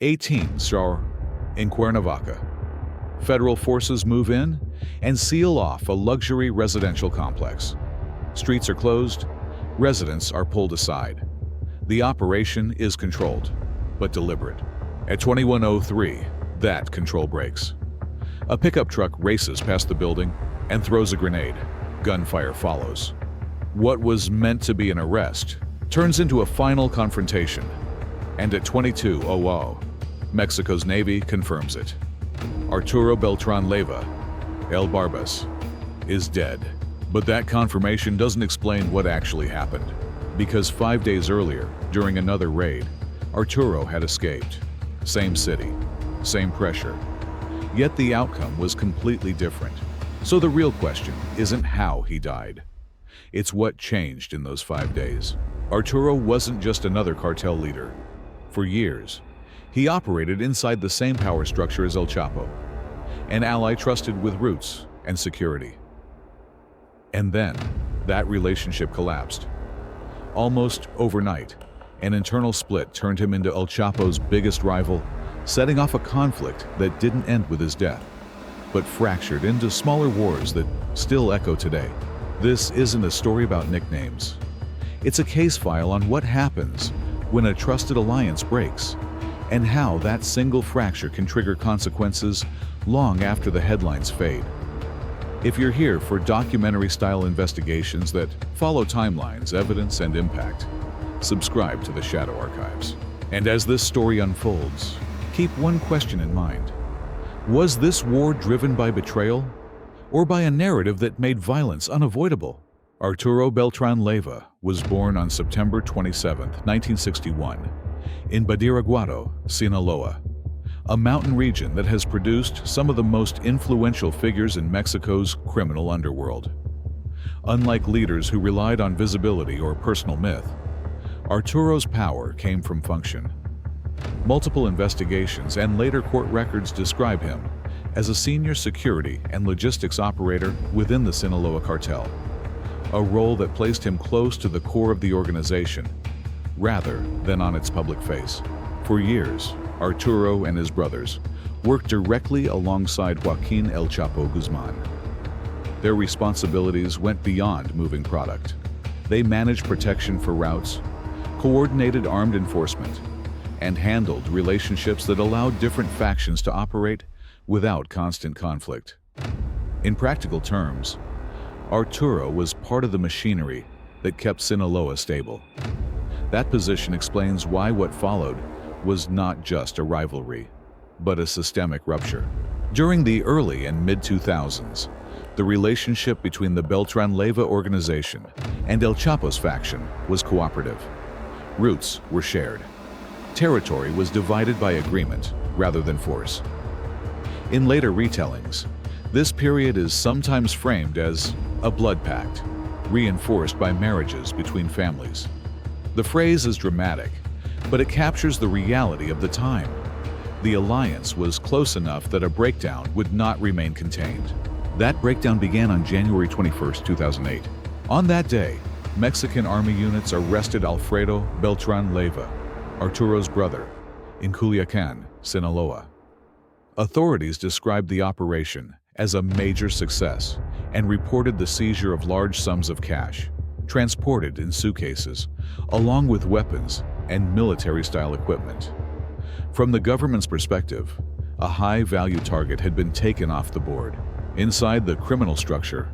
18 Star in Cuernavaca. Federal forces move in and seal off a luxury residential complex. Streets are closed, residents are pulled aside. The operation is controlled, but deliberate. At 21:03, that control breaks. A pickup truck races past the building and throws a grenade. Gunfire follows. What was meant to be an arrest turns into a final confrontation. And at 22:00, Mexico's Navy confirms it. Arturo Beltrán Leyva, El Barbas, is dead. But that confirmation doesn't explain what actually happened, because 5 days earlier, during another raid, Arturo had escaped. Same city, same pressure. Yet the outcome was completely different. So the real question isn't how he died. It's what changed in those 5 days. Arturo wasn't just another cartel leader. For years, he operated inside the same power structure as El Chapo, an ally trusted with roots and security. And then, that relationship collapsed. Almost overnight, an internal split turned him into El Chapo's biggest rival, setting off a conflict that didn't end with his death, but fractured into smaller wars that still echo today. This isn't a story about nicknames. It's a case file on what happens when a trusted alliance breaks, and how that single fracture can trigger consequences long after the headlines fade. If you're here for documentary-style investigations that follow timelines, evidence, and impact, subscribe to the Shadow Archives. And as this story unfolds, keep one question in mind. Was this war driven by betrayal, or by a narrative that made violence unavoidable? Arturo Beltrán Leyva was born on September 27, 1961, in Badiraguato, Sinaloa, a mountain region that has produced some of the most influential figures in Mexico's criminal underworld. Unlike leaders who relied on visibility or personal myth, Arturo's power came from function. Multiple investigations and later court records describe him as a senior security and logistics operator within the Sinaloa cartel, a role that placed him close to the core of the organization, rather than on its public face. For years, Arturo and his brothers worked directly alongside Joaquin El Chapo Guzman. Their responsibilities went beyond moving product. They managed protection for routes, coordinated armed enforcement, and handled relationships that allowed different factions to operate without constant conflict. In practical terms, Arturo was part of the machinery that kept Sinaloa stable. That position explains why what followed was not just a rivalry, but a systemic rupture. During the early and mid-2000s, the relationship between the Beltrán Leyva Organization and El Chapo's faction was cooperative. Roots were shared. Territory was divided by agreement rather than force. In later retellings, this period is sometimes framed as a blood pact, reinforced by marriages between families. The phrase is dramatic, but it captures the reality of the time. The alliance was close enough that a breakdown would not remain contained. That breakdown began on January 21, 2008. On that day, Mexican Army units arrested Alfredo Beltrán Leyva, Arturo's brother, in Culiacán, Sinaloa. Authorities described the operation as a major success and reported the seizure of large sums of cash, transported in suitcases, along with weapons and military-style equipment. From the government's perspective, a high-value target had been taken off the board. Inside the criminal structure,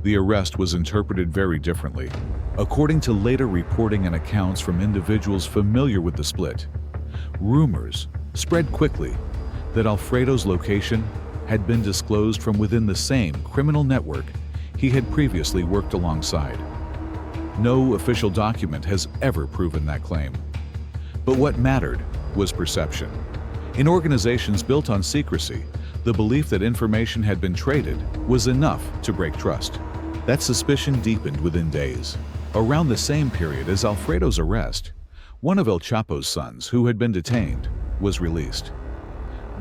the arrest was interpreted very differently. According to later reporting and accounts from individuals familiar with the split, rumors spread quickly that Alfredo's location had been disclosed from within the same criminal network he had previously worked alongside. No official document has ever proven that claim. But what mattered was perception. In organizations built on secrecy, the belief that information had been traded was enough to break trust. That suspicion deepened within days. Around the same period as Alfredo's arrest, one of El Chapo's sons, who had been detained, was released.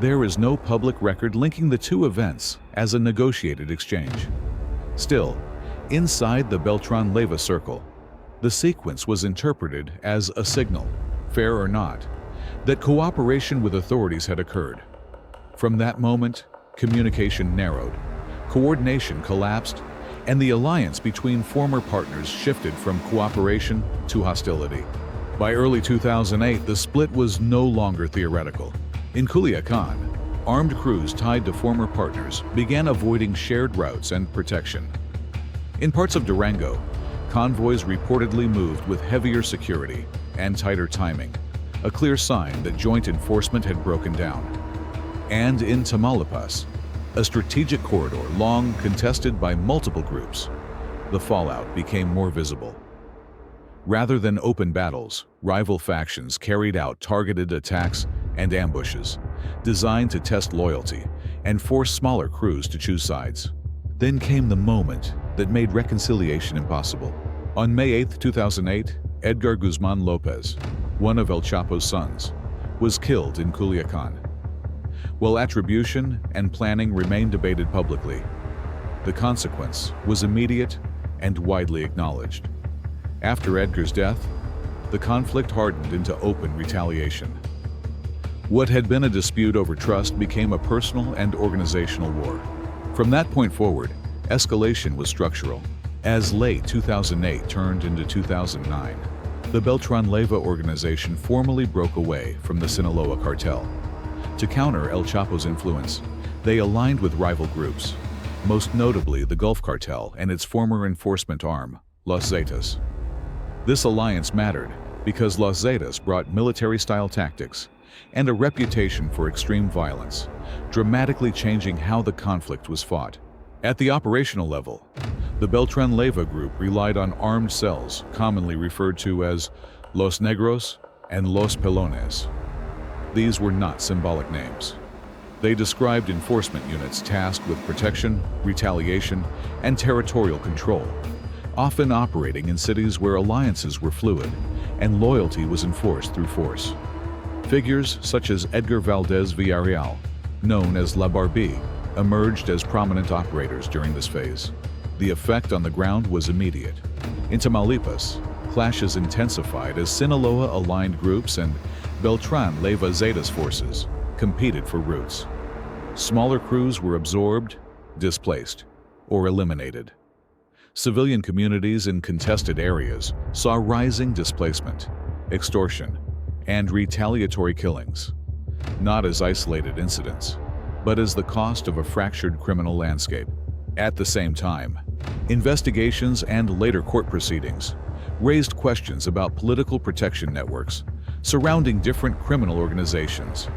There is no public record linking the two events as a negotiated exchange. Still, inside the Beltrán Leyva circle, the sequence was interpreted as a signal, fair or not, that cooperation with authorities had occurred. From that moment, communication narrowed, coordination collapsed, and the alliance between former partners shifted from cooperation to hostility. By early 2008, the split was no longer theoretical. In Culiacan, armed crews tied to former partners began avoiding shared routes and protection. In parts of Durango, convoys reportedly moved with heavier security and tighter timing, a clear sign that joint enforcement had broken down. And in Tamaulipas, a strategic corridor long contested by multiple groups, the fallout became more visible. Rather than open battles, rival factions carried out targeted attacks and ambushes, designed to test loyalty and force smaller crews to choose sides. Then came the moment that made reconciliation impossible. On May 8, 2008, Edgar Guzman Lopez, one of El Chapo's sons, was killed in Culiacan. While attribution and planning remained debated publicly, the consequence was immediate and widely acknowledged. After Edgar's death, the conflict hardened into open retaliation. What had been a dispute over trust became a personal and organizational war. From that point forward, escalation was structural. As late 2008 turned into 2009, the Beltrán Leyva Organization formally broke away from the Sinaloa cartel. To counter El Chapo's influence, they aligned with rival groups, most notably the Gulf Cartel and its former enforcement arm, Los Zetas. This alliance mattered because Los Zetas brought military-style tactics and a reputation for extreme violence, dramatically changing how the conflict was fought. At the operational level, the Beltrán Leyva group relied on armed cells, commonly referred to as Los Negros and Los Pelones. These were not symbolic names. They described enforcement units tasked with protection, retaliation, and territorial control, often operating in cities where alliances were fluid and loyalty was enforced through force. Figures such as Edgar Valdez Villarreal, known as La Barbie, emerged as prominent operators during this phase. The effect on the ground was immediate. In Tamaulipas, clashes intensified as Sinaloa-aligned groups and Beltrán Leyva Zetas forces competed for routes. Smaller crews were absorbed, displaced, or eliminated. Civilian communities in contested areas saw rising displacement, extortion, and retaliatory killings, not as isolated incidents, but as the cost of a fractured criminal landscape. At the same time, investigations and later court proceedings raised questions about political protection networks surrounding different criminal organizations.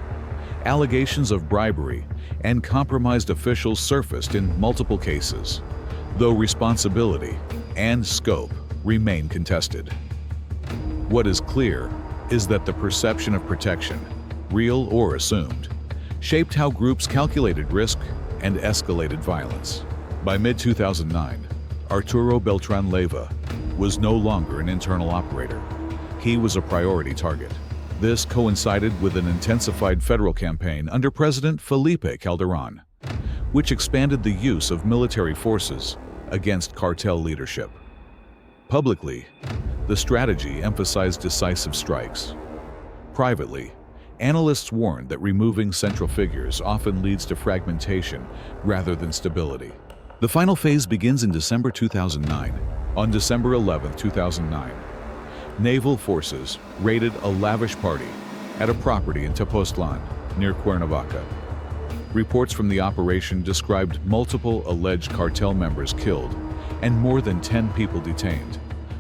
Allegations of bribery and compromised officials surfaced in multiple cases, though responsibility and scope remain contested. What is clear is that the perception of protection, real or assumed, shaped how groups calculated risk and escalated violence. By mid-2009, Arturo Beltrán Leyva was no longer an internal operator. He was a priority target. This coincided with an intensified federal campaign under President Felipe Calderón, which expanded the use of military forces against cartel leadership. Publicly, the strategy emphasized decisive strikes. Privately, analysts warned that removing central figures often leads to fragmentation rather than stability. The final phase begins in December 2009. On December 11, 2009, naval forces raided a lavish party at a property in Tepoztlán, near Cuernavaca. Reports from the operation described multiple alleged cartel members killed and more than 10 people detained,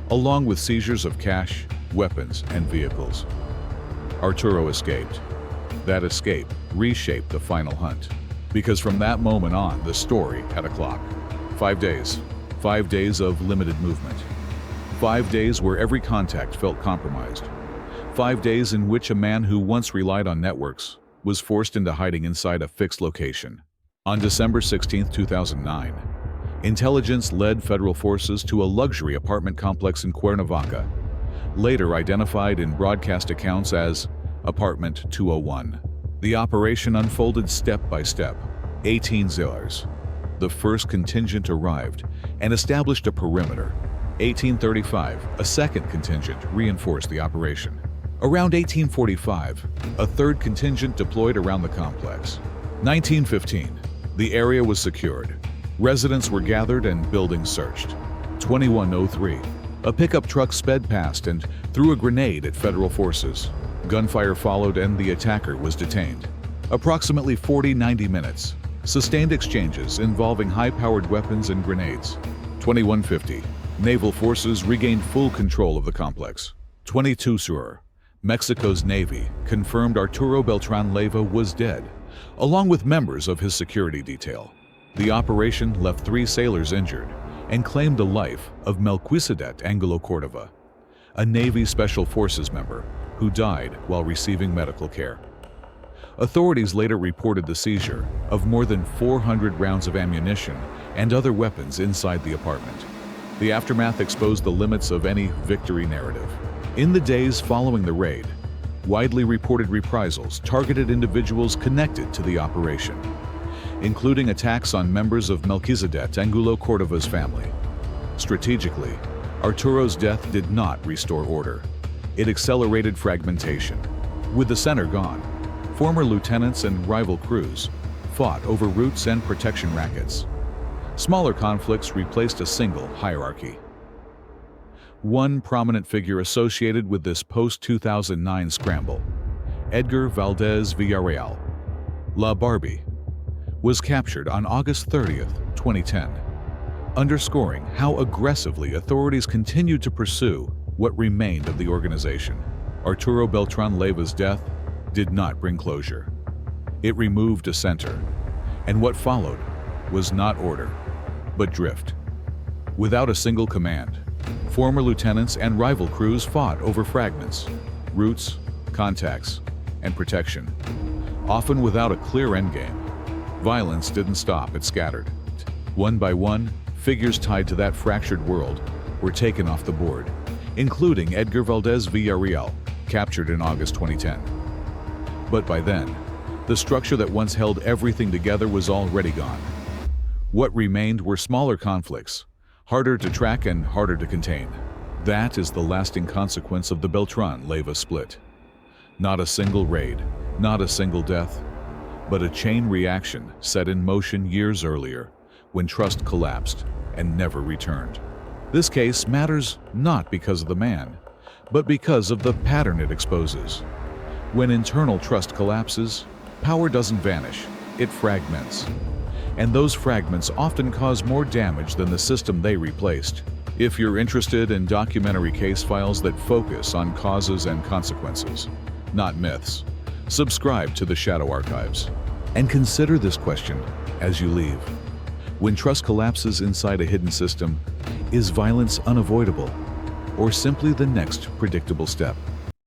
along with seizures of cash, weapons, and vehicles. Arturo escaped. That escape reshaped the final hunt, because from that moment on, the story had a clock. 5 days. 5 days of limited movement. 5 days where every contact felt compromised. 5 days in which a man who once relied on networks was forced into hiding inside a fixed location. On December 16, 2009, intelligence led federal forces to a luxury apartment complex in Cuernavaca, later identified in broadcast accounts as Apartment 201. The operation unfolded step by step. 18 hours. The first contingent arrived and established a perimeter. 1835, a second contingent reinforced the operation. Around 1845, a third contingent deployed around the complex. 1915, the area was secured. Residents were gathered and buildings searched. 2103, a pickup truck sped past and threw a grenade at federal forces. Gunfire followed and the attacker was detained. Approximately 90 minutes. Sustained exchanges involving high-powered weapons and grenades. 2150, naval forces regained full control of the complex. 22 Mexico's Navy confirmed Arturo Beltrán Leyva was dead, along with members of his security detail. The operation left 3 sailors injured and claimed the life of Melquisedec Angulo Cordova, a Navy Special Forces member who died while receiving medical care. Authorities later reported the seizure of more than 400 rounds of ammunition and other weapons inside the apartment. The aftermath exposed the limits of any victory narrative. In the days following the raid, widely reported reprisals targeted individuals connected to the operation, including attacks on members of Melquisedec Angulo Cordova's family. Strategically, Arturo's death did not restore order. It accelerated fragmentation. With the center gone, former lieutenants and rival crews fought over routes and protection rackets. Smaller conflicts replaced a single hierarchy. One prominent figure associated with this post-2009 scramble, Edgar Valdez Villarreal, La Barbie, was captured on August 30, 2010, underscoring how aggressively authorities continued to pursue what remained of the organization. Arturo Beltrán Leyva's death did not bring closure. It removed a center, and what followed was not order, but drift. Without a single command, former lieutenants and rival crews fought over fragments, routes, contacts, and protection, often without a clear endgame. Violence didn't stop, it scattered. One by one, figures tied to that fractured world were taken off the board, including Edgar Valdez Villarreal, captured in August 2010. But by then, the structure that once held everything together was already gone. What remained were smaller conflicts, harder to track and harder to contain. That is the lasting consequence of the Beltrán Leyva split. Not a single raid, not a single death, but a chain reaction set in motion years earlier when trust collapsed and never returned. This case matters not because of the man, but because of the pattern it exposes. When internal trust collapses, power doesn't vanish, it fragments. And those fragments often cause more damage than the system they replaced. If you're interested in documentary case files that focus on causes and consequences, not myths, subscribe to the Shadow Archives. And consider this question as you leave. When trust collapses inside a hidden system, is violence unavoidable, or simply the next predictable step?